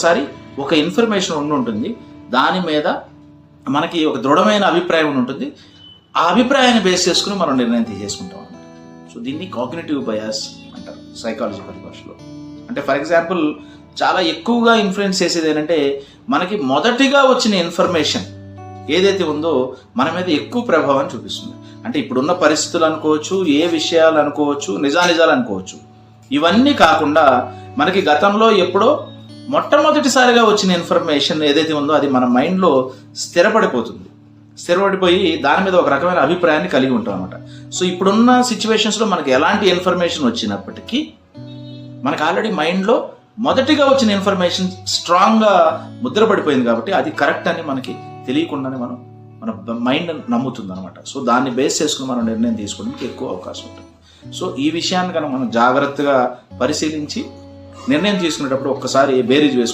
ఒక్కొక్కసారి ఒక ఇన్ఫర్మేషన్ ఉంటుంది, దాని మీద మనకి ఒక దృఢమైన అభిప్రాయం ఉంటుంది. ఆ అభిప్రాయాన్ని బేస్ చేసుకుని మనం నిర్ణయం తీసేసుకుంటాం అన్నమాట. సో దీన్ని కాగ్నిటివ్ బయాస్ అంటారు సైకాలజీ పరిభాషలో. అంటే ఫర్ ఎగ్జాంపుల్ చాలా ఎక్కువగా ఇన్ఫ్లుయెన్స్ చేసేది ఏంటంటే, మనకి మొదటిగా వచ్చిన ఇన్ఫర్మేషన్ ఏదైతే ఉందో మన మీద ఎక్కువ ప్రభావం చూపిస్తుంది. అంటే ఇప్పుడున్న పరిస్థితులు అనుకోవచ్చు, ఏ విషయాలు అనుకోవచ్చు, నిజాలు అనుకోవచ్చు, ఇవన్నీ కాకుండా మనకి గతంలో ఎప్పుడో మొట్టమొదటిసారిగా వచ్చిన ఇన్ఫర్మేషన్ ఏదైతే ఉందో అది మన మైండ్లో స్థిరపడిపోయి దాని మీద ఒక రకమైన అభిప్రాయాన్ని కలిగి ఉంటాం అనమాట. సో ఇప్పుడున్న సిచ్యువేషన్స్లో మనకి ఎలాంటి ఇన్ఫర్మేషన్ వచ్చినప్పటికీ మనకు ఆల్రెడీ మైండ్లో మొదటిగా వచ్చిన ఇన్ఫర్మేషన్ స్ట్రాంగ్గా ముద్రపడిపోయింది కాబట్టి అది కరెక్ట్ అని మనకి తెలియకుండానే మన మైండ్ నమ్ముతుంది అనమాట. సో దాన్ని బేస్ చేసుకుని మనం నిర్ణయం తీసుకోవడానికి ఎక్కువ అవకాశం ఉంటుంది. సో ఈ విషయాన్ని కనుక మనం జాగ్రత్తగా పరిశీలించి నిర్ణయం తీసుకునేటప్పుడు ఒక్కసారి బేరీజ్ వేసుకుంటే